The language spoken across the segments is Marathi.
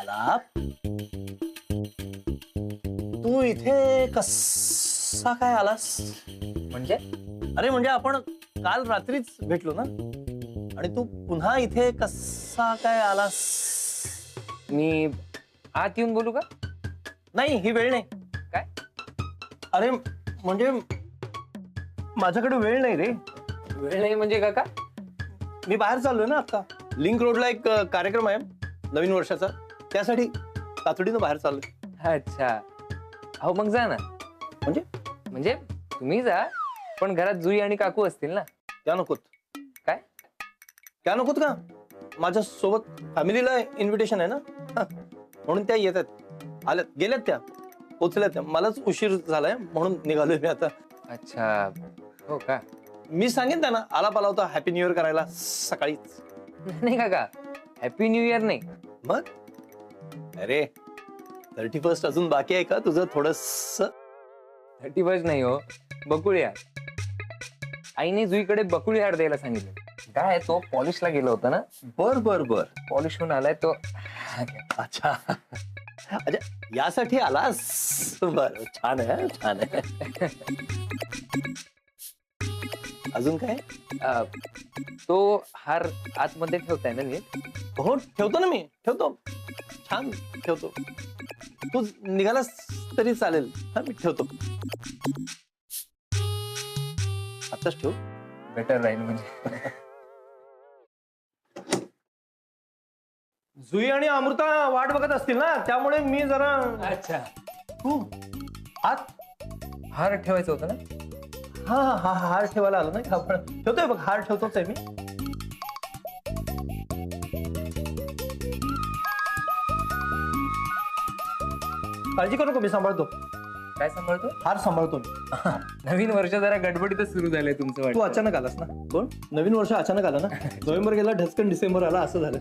आलाप, तू इथे कसा काय आलास? म्हणजे अरे म्हणजे आपण काल रात्रीच भेटलो ना, आणि तू पुन्हा इथे कसा काय आलास? मी आत येऊन बोलू का? नाही, ही वेळ नाही. काय? अरे म्हणजे माझ्याकडे वेळ नाही रे. वेळ नाही म्हणजे काका? मी बाहेर चाललोय ना आता. लिंक रोडला एक कार्यक्रम आहे नवीन वर्षाचा, त्यासाठी तातडीनं बाहेर चाललोय. अच्छा, हो मग जा ना. म्हणजे म्हणजे तुम्ही जा, पण घरात जुई आणि काकू असतील ना? त्या नकोत. काय? त्या नकोत का? माझ्या सोबत फॅमिलीला इन्व्हिटेशन आहे ना, म्हणून त्या येतात. आल्यात, गेल्यात, त्या पोचल्यात. त्या मलाच उशीर झालाय म्हणून निघालोय मी आता. अच्छा, हो का? मी सांगेन त्यांना आलाप आला होता हॅपी न्यू इयर करायला सकाळीच. नाही काका, हॅपी न्यू इयर नाही. मग अरे 31st अजून बाकी आहे का तुझं? थोडस 31st नाही हो, बकुळी हार. आईने जुईकडे बकुळी हार द्यायला सांगितलं. काय तो पॉलिशला गेला होता ना? बर बर बर. पॉलिश होऊन आलाय तो. अच्छा अच्छा, यासाठी आलास? बर, छान आहे, छान आहे. अजून काय? तो हार आतमध्ये ठेवताय ना नीट? हो ठेवतो ना, मी ठेवतो, छान ठेवतो. तू निघालास तरी चालेल. हा, मी ठेवतो. आताच ठेव. बेटर राहील म्हणजे. जुई आणि अमृता वाट बघत असतील ना, त्यामुळे मी जरा. अच्छा, तू आत. हार ठेवायचं होतं ना? हा हा हा, हार ठेवायला आलो नाही का आपण? ठेवतोय बघ, हार ठेवतोच आहे मी. काळजी करू नको, मी सांभाळतो. काय सांभाळतो? हार सांभाळतो मी. नवीन वर्ष जरा गडबडीतच सुरू झालंय तुमचं तू वाटतं. अचानक आलास ना. कोण? नवीन वर्ष अचानक आलं ना. नोव्हेंबर गेला, ढसकन डिसेंबर आला, असं झालं.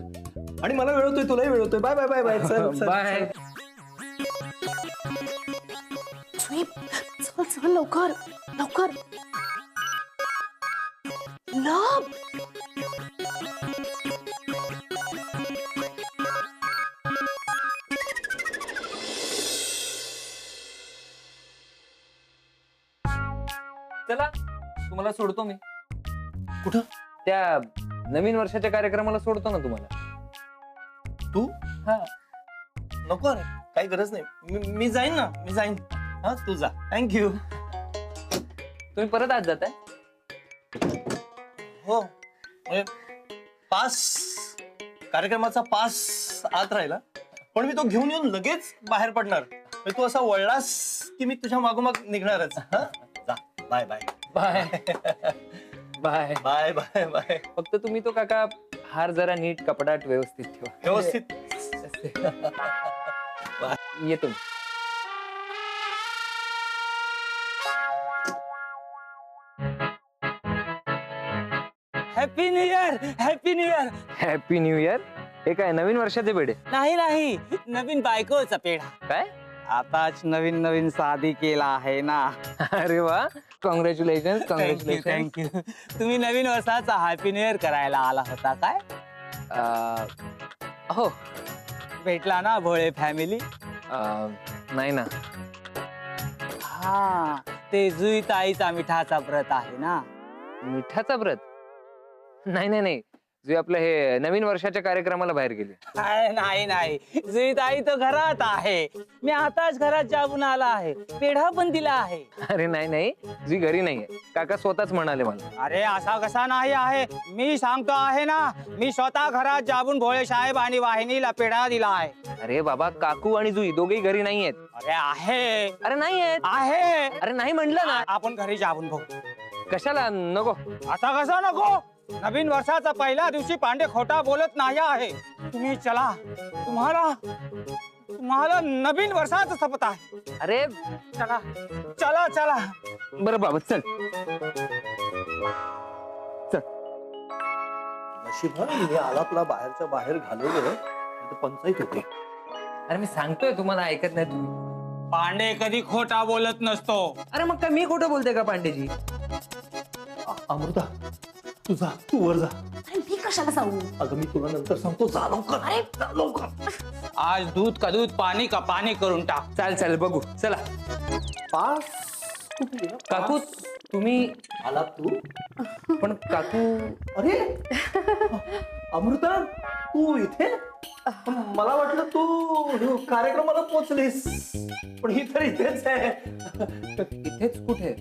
आणि मला वेळ होतोय, तुलाही वेळ होतोय. Bye bye bye bye. चल बाय. चल चल लवकर लवकर. लव चला, तुम्हाला सोडतो मी. कुठं? त्या नवीन वर्षाच्या कार्यक्रमाला सोडतो ना तुम्हाला. तू? हा. नको अरे, काही गरज नाही. मी जाईन ना, मी जाईन. हा, तू जा. थँक्यू. तुम्ही परत आज जाताय? हो, पास, कार्यक्रमाचा पास आत राहिला, पण मी तो घेऊन येऊन लगेच बाहेर पडणार. तू असा वळलास की मी तुझ्या मागोमाग निघणारच. हा, जा. Bye bye bye bye bye bye bye. फक्त तुम्ही तो काका हार जरा नीट कपडात व्यवस्थित ठेवा. व्यवस्थित. येतो. Happy new year, happy new year. Happy new year. हे काय नवीन वर्षाचे बेडे? नाही नाही, नवीन बायकोचा पेढा. काय? आताच नवीन नवीन शादी केला आहे ना. अरे वा, कॉंग्रॅच्युलेशन. कॉंग्रॅच्युलेशन. थँक्यू. तुम्ही नवीन वर्षाचा हॅपी न्यू इयर करायला आला होता काय? हो. भेटला ना भोळे फॅमिली? नाही ना. हा, ते जुई ताईचा मिठाचा व्रत आहे ना. मिठाचा व्रत? नाही नाही नाही, जे आपलं हे नवीन वर्षाच्या कार्यक्रमाला बाहेर गेले. नाही नाही, जुई ताई तो घरात आहे. मी आताच घरात जाऊन आला आहे, पेढा पण दिला आहे. अरे नाही नाही, जी घरी नाहीये. काका स्वतःच म्हणाले मला. अरे असा कसा नाही आहे, मी सांगतो आहे ना. मी स्वतः घरात जाऊन भोळे साहेब आणि वाहिनीला पेढा दिला आहे. अरे बाबा, काकू आणि जुई दोघेही घरी नाहीयेत. अरे आहे, अरे नाहीयेत. आहे. अरे नाही म्हणलं ना. आपण घरी जाऊन बघू. कशाला? नको. असा कसा नको? नवीन वर्षाचा पहिल्या दिवशी पांडे खोटा बोलत नाही आहे. तुम्ही चला, तुम्हाला नवीन वर्षाचा शपथ आहे. अरे चला चला चला. बरं बाबा, चल. नशीब हा, मी आलापला बाहेरच्या बाहेर घालवलं, पंचायत होते. अरे मी सांगतोय तुम्हाला, ऐकत नाही तुम्ही. पांडे कधी खोटा बोलत नसतो. अरे मग काय मी खोटं बोलते का पांडेजी? अमृता, तू वर जा. मी कशाला सांगू? अगं मी तुला नंतर सांगतो, जा लवकर. अरे. जा लवकर. आज दूध का दूध, पाणी का पाणी करून टाक. चाल चाल बघू चला. पास कुठे गेला? काकू तुम्ही आला तू? पण काकू अरे अमृता, तू इथे? मला वाटलं तू कार्यक्रमाला पोहोचलीस, पण ही तर इथेच आहे. इथेच कुठे?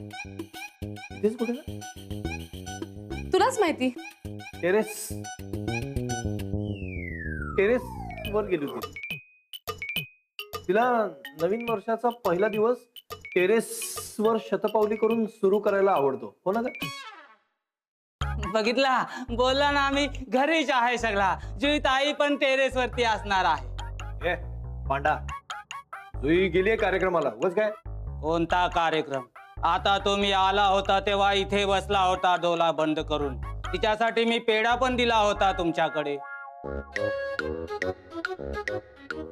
इथेच कुठे ना? तुलाच माहिती. टेरेस टेरेस वर गेली होती. तिला नवीन वर्षाचा पहिला दिवस टेरेस वर शतपावली करून सुरू करायला आवडतो, हो ना ग? बघितला, बोलला ना आम्ही घरीच आहे सगळा. जुई ताई पण टेरेस वरती असणार आहे. ए पांडा, जुई गेलीये कार्यक्रमाला, उगाच काय? कोणता कार्यक्रम? आता तुम्ही आला होता तेव्हा इथे बसला होता डोला बंद करून. तिच्यासाठी मी पेढा पण दिला होता तुमच्याकडे.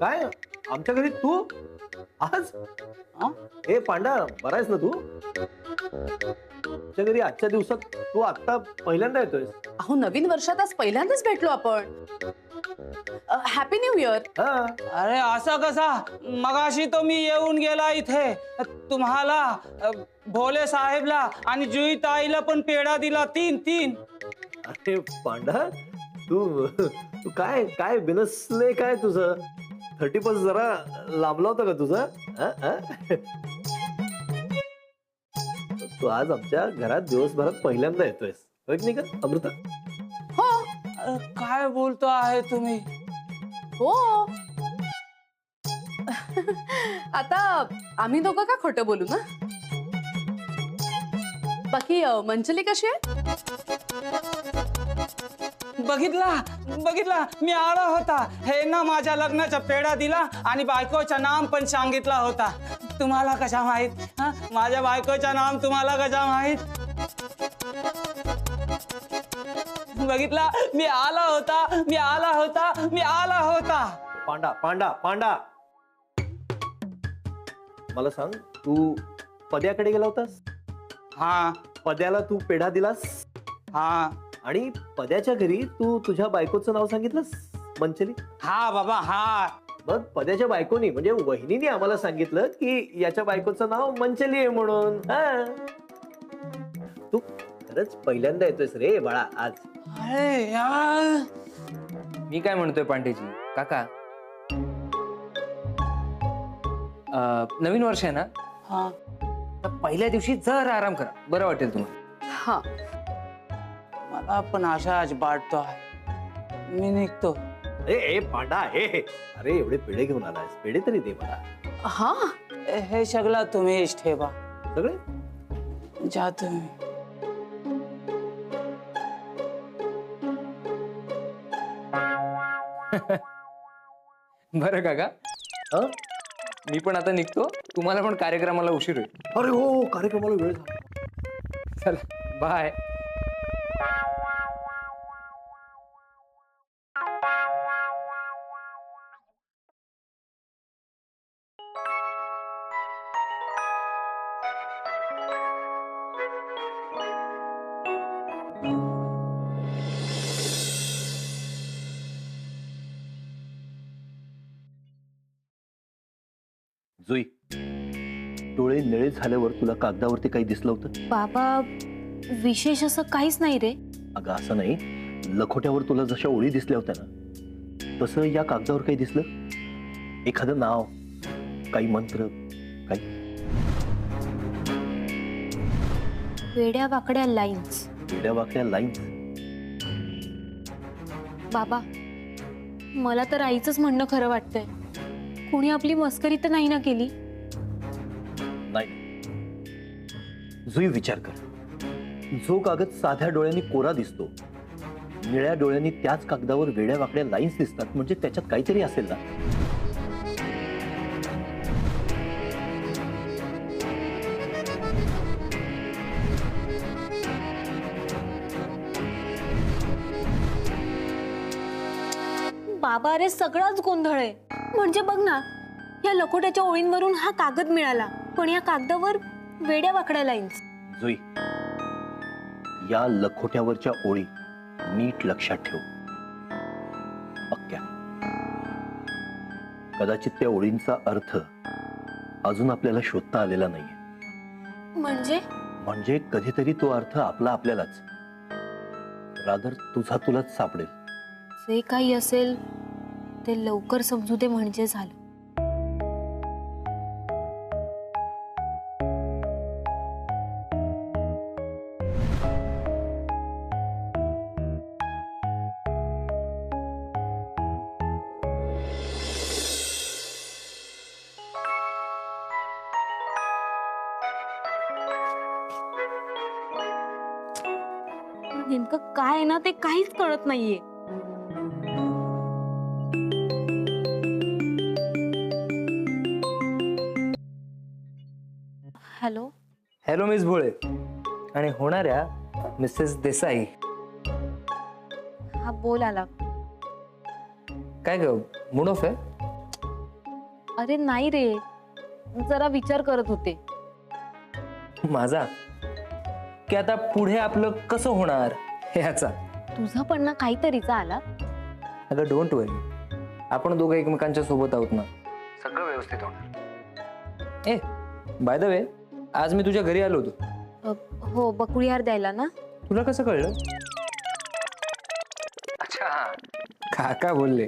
काय आमच्या घरी तू आज? हा? ए पांडा, बरा आहेस ना तू? आमच्या घरी आजच्या दिवसात तू आता पहिल्यांदा येतोय. अहो नवीन वर्षात आज पहिल्यांदाच भेटलो आपण. Happy new year. हा, अरे असा कसा? मगाशी तो मी येऊन गेला इथे. तुम्हाला, भोले साहेबला आणि जुई ताईला पण पेढा दिला. 3 अरे पांडा, तू तू काय काय बिनसले काय तुझं? 30+ जरा लांबला होता का तुझा? हा? हा? तू आज आमच्या घरात दिवसभरात पहिल्यांदा येतोयस, होय की नाही का अमृता? हो काय बोलतो आहे तुम्ही? हो. आता आम्ही दोघं का खोटं बोलू ना? बाकी मंचली कशी आहे? बघितला मी आला होता. हे ना माझ्या लग्नाचा पेढा दिला आणि बायकोचं नाम पण सांगितला होता. तुम्हाला कशा माहित? हा? माझ्या बायकोचं नाम तुम्हाला कशा माहित? बघितला, मी आला होता. पांडा पांडा पांडा, मला सांग, तू पद्याकडे गेला होतास? हा पद्याला तू पेढा दिलास हा आणि पद्याच्या घरी तू तुझ्या बायकोचं नाव सांगितलंस, मंचली? हा बाबा हा. मग पद्याच्या बायकोनी म्हणजे वहिनीने आम्हाला सांगितलं की याच्या बायकोचं नाव मंचली आहे म्हणून. हा. तू खरंच पहिल्यांदा येतोयस रे बाळा आज. अरे यार, मी काय म्हणतोय पांडेजी काका, नवीन वर्ष आहे ना, हा. तर पहिल्या दिवशी जरा आराम करा, बरं वाटेल तुम्हाला. हा. मला पण अशाच वाटतो आहे. मी निघतो. ए पांडा, अरे एवढे पेढे घेऊन आलायस, पेढे तरी दे मला. हा. हे सगळं तुम्हीच ठेवा. सगळे जा तुम्ही. बरं काका, हा? मी पण आता निघतो. तुम्हाला पण कार्यक्रमाला उशीर होईल. अरे हो, कार्यक्रमाला वेळ झाला. चला बाय. जुई, डोळे निळे झाल्यावर तुला कागदावरती काही दिसलं होतं? बाबा विशेष असं काहीच नाही रे. अगं असं नाही, लखोट्यावर तुला जशा ओळी दिसल्या होत्या ना, तसं या कागदावर काही दिसलं? एखादं नाव, काही मंत्र, काही? वेड्या वाकड्या लाईन्स. वेड्या वाकड्या लाईन्स? बाबा मला तर आईचंच म्हणणं खरं वाटतंय. कोणी आपली मस्करी तर नाही ना केली? नाही जुई, विचार कर. जो कागद साध्या डोळ्यांनी कोरा दिसतो, निळ्या डोळ्यांनी त्याच कागदावर वेड्या वाकड्या लाईन्स दिसतात, म्हणजे त्याच्यात काहीतरी असेल ना. बाबा अरे सगळाच गोंधळ आहे. म्हणजे बघ ना, या लकोट्याच्या ओळींवरून हा कागद मिळाला, पण या कागदावर वेड्या वाकड्या लाईन्स. जुई, या लखोट्यावरच्या ओळी नीट लक्षात ठेव. पक्क्या. कदाचित त्या ओळींचा अर्थ अजून आपल्याला शोधता आलेला नाहीये. म्हणजे कधीतरी तो अर्थ आपला आपल्यालाच, रादर तुझा तुलाच सापडेल. जे काही असेल ते लवकर समजू दे म्हणजे झालं. नेमकं काय आहे ना ते काहीच कळत नाहीये. हॅलो. हॅलो मिस भोळे आणि होणाऱ्या मिसेस देसाई. हा बोल आला. काय ग, मूड ऑफ आहे? अरे नाही रे, जरा विचार करत होते. माझा की आता पुढे आपलं कसं होणार ह्याचा. तुझा पण ना काहीतरीचा आला. अगं डोंट वरी, आपण दोघं एकमेकांच्या सोबत आहोत ना, सगळं व्यवस्थित होणार. ए बाय द वे, आज मी तुझ्या घरी आलो होतो. हो, बकुळी हार द्यायला ना. तुला कसं कळलं? अच्छा, काका बोलले.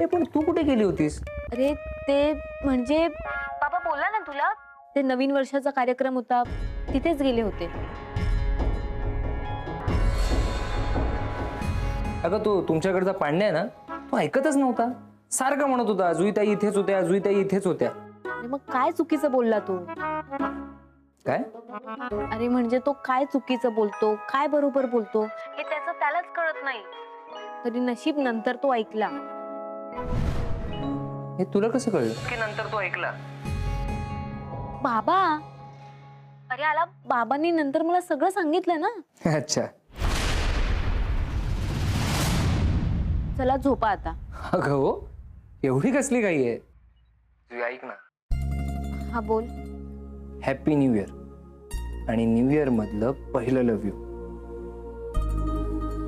ए पण तू कुठे गेली होतीस? अरे ते म्हणजे बाबा बोला ना तुला, ते नवीन वर्षाचा कार्यक्रम होता, तिथेच गेले होते. अगं तो तुमच्याकडचा पांड्या ना, तो ऐकतच नव्हता. सारखा म्हणत होता जुईताई इथेच होत्या, जुईताई इथेच होत्या. अरे मग काय चुकीचं बोलला तू? काय? अरे म्हणजे तो काय चुकीचं बोलतो, काय बरोबर बोलतो हे त्याचं त्यालाच कळत नाही. तरी नशीब नंतर तो ऐकला. हे तुला कसं कळलं की नंतर तो ऐकला? बाबा, अरे आला बाबांनी नंतर मला सगळं सांगितलं ना. अच्छा. चला झोपा आता. अगं हो, एवढी कसली काही आहे? तू ऐक ना. हा बोल. Happy new year. आणि न्यू इयर मधलं पहिलं लव्ह यू.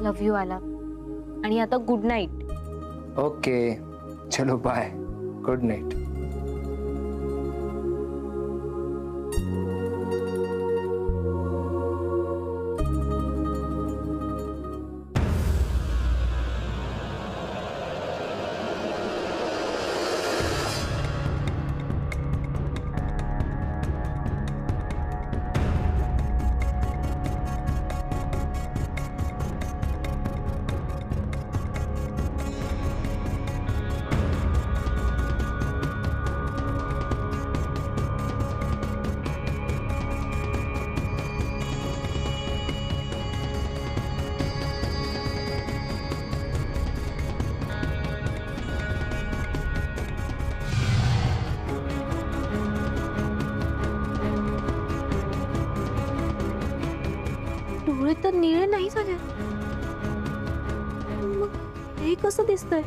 लव्ह यू आला. आणि आता गुड नाईट. ओके, चलो बाय, गुड नाईट. डोळे तर निळे नाही झाले. मग हे कसं दिसतंय?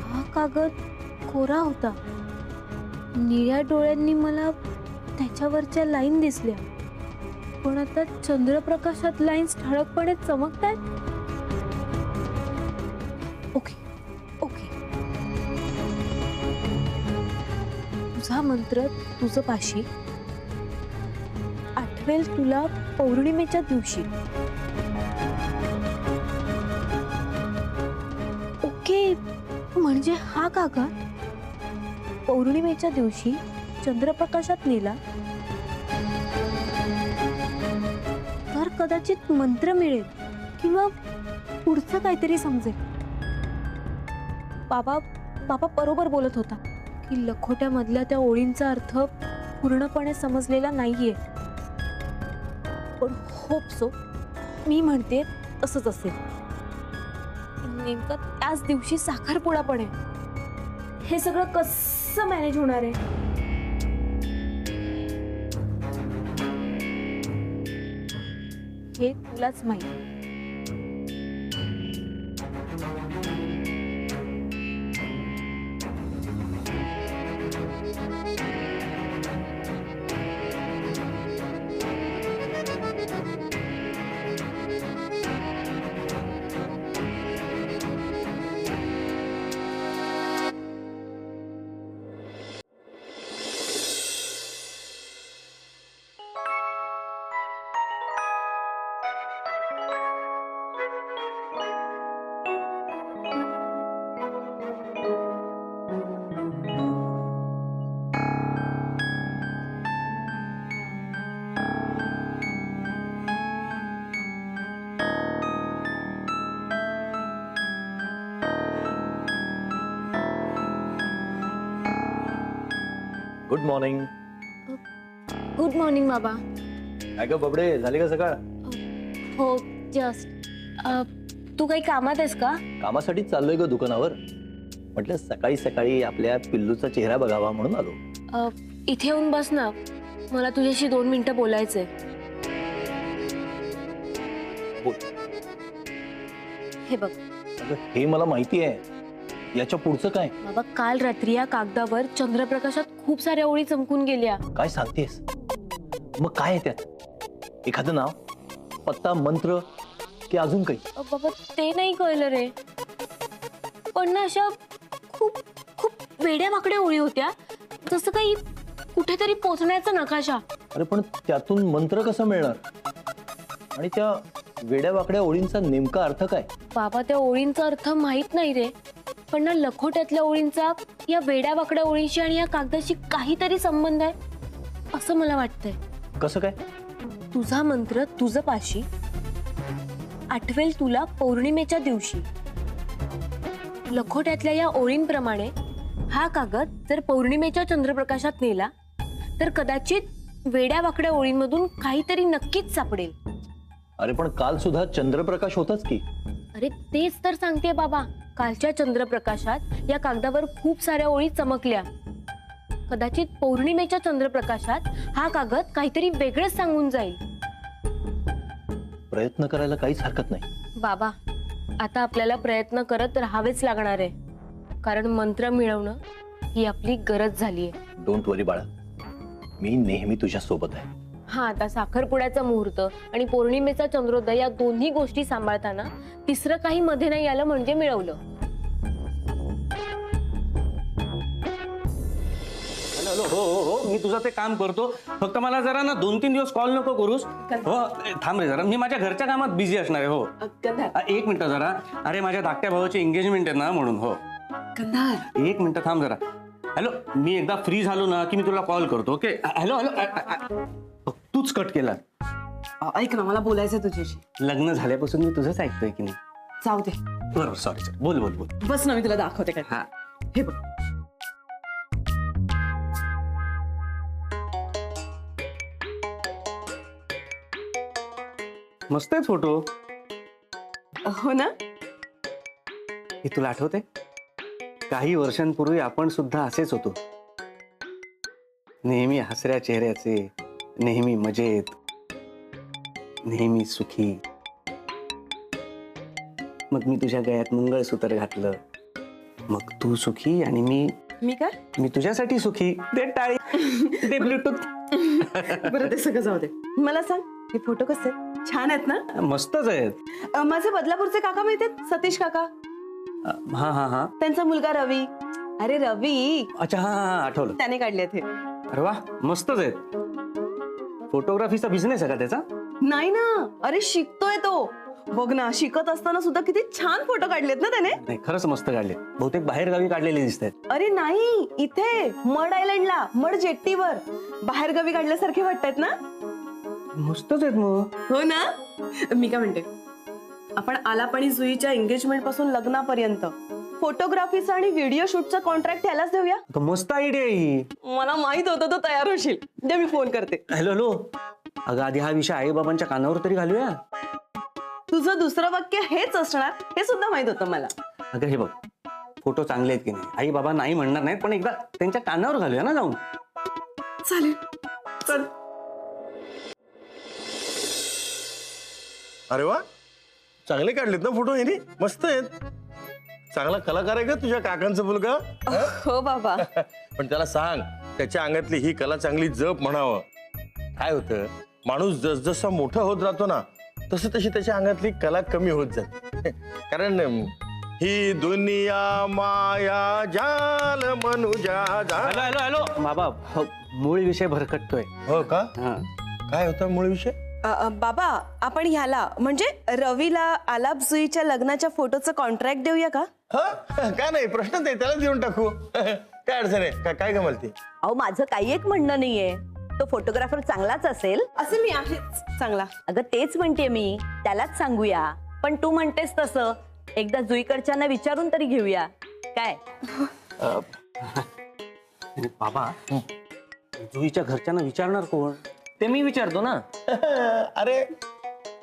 हा कागद कोरा होता. निळ्या डोळ्यांनी मला त्याच्यावरच्या लाईन दिसल्या, पण आता चंद्रप्रकाशात लाईन्स ठळकपणे चमकतायत. ओके ओके, तुझा मंत्र तुझं पाशी आठवेल तुला पौर्णिमेच्या दिवशी. ओके, म्हणजे हा कागद पौर्णिमेच्या दिवशी चंद्रप्रकाशात नेला तर कदाचित मंत्र मिळेल किंवा पुढचं काहीतरी समजेल. बाबा बाबा बरोबर बोलत होता की लखोट्यामधल्या त्या ओळींचा अर्थ पूर्णपणे समजलेला नाहीये. पण होप सो, मी म्हणते तसंच असेल. नेमकं त्याच दिवशी साखरपुडा पण आहे. हे सगळं कसं मॅनेज होणार आहे? हे तुलाच माहिती. Good morning. गुड मॉर्निंग बाबा. काय ग बबडे, झाली का सकाळ? हो जस्ट. तू काही कामात आहेस का? कामासाठीच चाललोय ग दुकानावर. म्हटलं सकाळी सकाळी आपल्या पिल्लूचा चेहरा बघावा म्हणून आलो. इथे येऊन बस ना, मला तुझ्याशी 2 मिनिटं बोलायचंय. बोल. हे बघ अगं, हे मला माहिती आहे. याच्या पुढचं काय? बाबा, काल रात्री या कागदावर चंद्रप्रकाशात खूप साऱ्या ओळी चमकून गेल्या. काय सांगतेस? मग काय आहे त्यात? एखादं नाव, पत्ता, मंत्र की अजून काही? बाबा ते नाही कळलं रे, पण ना अशा खूप खूप वेड्या वाकड्या ओळी होत्या, जसं काही कुठेतरी पोचण्याचा नकाशा. अरे पण त्यातून मंत्र कसं मिळणार? आणि त्या वेड्या वाकड्या ओळींचा नेमका अर्थ काय? बाबा त्या ओळींचा अर्थ माहित नाही रे, पण ना लखोट्यातल्या ओळींचा या वेड्या वाकड्या ओळींशी आणि या कागदाशी काहीतरी संबंध आहे असं मला वाटतंय. कसं काय? तुझा मंत्र तुझं पाशी आठवेल तुला पौर्णिमेच्या दिवशी. लखोट्यातल्या या ओळींप्रमाणे हा कागद जर पौर्णिमेच्या चंद्रप्रकाशात नेला तर कदाचित वेड्या वाकड्या ओळींमधून काहीतरी नक्कीच सापडेल. अरे पण काल सुद्धा चंद्रप्रकाश होताच की. अरे तेच तर सांगते बाबा, कालच्या चंद्रप्रकाशात या कागदावर खूप साऱ्या ओळी चमकल्या. कदाचित पौर्णिमेच्या चंद्रप्रकाशात हा कागद काहीतरी वेगळंच सांगून जाईल. प्रयत्न करायला काहीच हरकत नाही. बाबा आता आपल्याला प्रयत्न करत राहावेच लागणार आहे, कारण मंत्र मिळवणं ही आपली गरज झालीये. डोंट वरी बाळा, मी नेहमी तुझ्या सोबत आहे. हा, आता साखरपुड्याचा मुहूर्त आणि पौर्णिमेचा चंद्रोदय या दोन्ही गोष्टी सांभाळताना तिसरं काही मध्ये नाही आलं म्हणजे मिळवलं. हॅलो, हो हो हो, मी तुझं ते काम करतो. फक्त मला जरा ना 2-3 दिवस कॉल नको करूस. हो, थांब रे जरा, मी माझ्या घरच्या कामात बिझी असणार आहे. हो, 1 मिनिट जरा. अरे माझ्या धाकट्या भावाची एंगेजमेंट आहे ना, म्हणून. हो, 1 मिनिट थांब जरा. हॅलो, मी एकदा फ्री झालो ना की मी तुला कॉल करतो. ओके. हॅलो हॅलो, तूच कट केला. ऐक ना, मला बोलायचं तुझ्याशी. लग्न झाल्यापासून मी तुझंच ऐकतोय की नाही. जाऊ दे, बरोबर, सॉरी. बोल बोल बोल. बस ना, मी तुला दाखवते काय. हा, हे बघ, मस्त आहे फोटो. हो ना. हे तुला आठवते? काही वर्षांपूर्वी आपण सुद्धा असेच होतो, नेहमी हसऱ्या चेहऱ्याचे, नेहमी मजेत, नेहमी सुखी. मग मी तुझ्या गळ्यात मंगळसूत्र घातलं, मग तू सुखी आणि मी काय? मी तुझ्यासाठी सुखी. दे टाळी, दे ब्लूटूथ. बरं ते सगळं जाऊ दे. मला सांग, हे फोटो कसे छान आहेत ना? मस्तच आहेत. माझे बदलापूरचे काका माहितीयेत, सतीश काका. हा हा हा, त्यांचा मुलगा रवी. अरे रवी, अच्छा, हा हा, आठवलं. त्याने काढलेत हे. अरे वा, मस्तच आहेत. फोटोग्राफीचा बिझनेस आहे का त्याचा? नाही ना, अरे शिकतोय तो. बघ ना, शिकत असताना सुद्धा किती छान फोटो काढलेत ना त्याने. नाही, खरंच मस्त काढले. बहुतेक बाहेर गावी काढलेले दिसत आहेत. अरे नाही, इथे मड आयलंडला, मड जेट्टीवर बाहेर गावी काढल्यासारखे वाटतायत ना. मस्तच आहेत मग. हो ना. मी काय म्हणते, आपण आलाप आणि जुईच्या एंगेजमेंट पासून लग्नापर्यंत फोटोग्राफीचा आणि व्हिडिओ शूटचा कॉन्ट्रॅक्ट त्यालाच देऊया. तर मस्त आयडिया ही. मला माहित होतं तो तयार होशील. दे, मी फोन करते. हॅलो हॅलो, अगं आधी हा विषय आई बाबांच्या कानावर तरी घालूया. तुझं दुसरं वाक्य हेच असणार हे सुद्धा माहित होतं मला. अगं हे बघ, फोटो चांगले आहेत की नाही, आई बाबा नाही म्हणणार नाहीत, पण एकदा त्यांच्या कानावर घालूया ना जाऊन. चालेल, चल. अरे वा, चांगले काढलेत ना फोटो. हे मस्त आहेत. चांगला कलाकार आहे का तुझ्या काकांचा मुलगा? हो बाबा. पण त्याला सांग, त्याच्या अंगातली ही कला चांगली जप म्हणावं. काय होतं, माणूस जसजसा मोठा होत राहतो ना, तशी तशी त्याच्या अंगातली कला कमी होत जाते. कारण ही दुनिया माया जाल मनुजा हॅलो हॅलो हॅलो बाबा, हो, मूळ विषय भरकटतोय. हो का? हा, काय होता मूळ विषय? बाबा, आपण ह्याला म्हणजे रवीला आलाप जुईच्या लग्नाच्या फोटोचं कॉन्ट्रॅक्ट देऊया का? काय नाही, प्रश्न नाही, त्याला देऊन टाकू. काय अडचण आहे? काय गमल ती? अहो, माझं काही एक म्हणणं नाहीये, तो फोटोग्राफर चांगलाच असेल. असे मी आहेच चांगला. अगं तेच म्हणते मी, त्यालाच सांगूया. पण तू म्हणतेस तसं एकदा जुईकडच्यांना विचारून तरी घेऊया काय? बाबा, जुईच्या घरच्यांना विचारणार कोण? ते मी विचारतो ना. अरे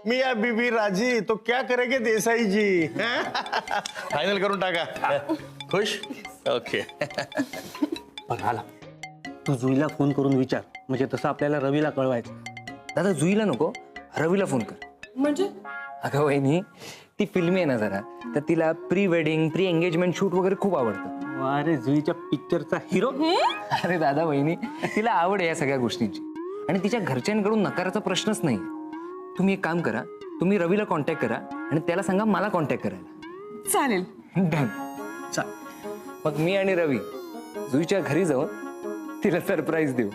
मिया बीबी राजी तो क्या करेगे देसाई जी. फायनल करून टाका. खुश. ओके. बरं आला, तू जुईला फोन करून विचार, म्हणजे तसं आपल्याला रवीला कळवायचं. दादा जुईला नको, रवीला फोन कर. म्हणजे अगं वहिनी, ती फिल्मी आहे ना जरा, तर तिला pre wedding pre engagement shoot वगैरे खूप आवडतं. अरे जुईच्या पिक्चरचा हिरो. अरे दादा वहिनी, तिला आवड आहे या सगळ्या गोष्टींची, आणि तिच्या घरच्यांकडून नकाराचा प्रश्नच नाही. तुम्ही एक काम करा, तुम्ही रवीला कॉन्टॅक्ट करा आणि त्याला सांगा मला कॉन्टॅक्ट करायला. चालेल. डन. मग मी आणि रवी जुईच्या घरी जाऊन तिला सरप्राईज देऊ.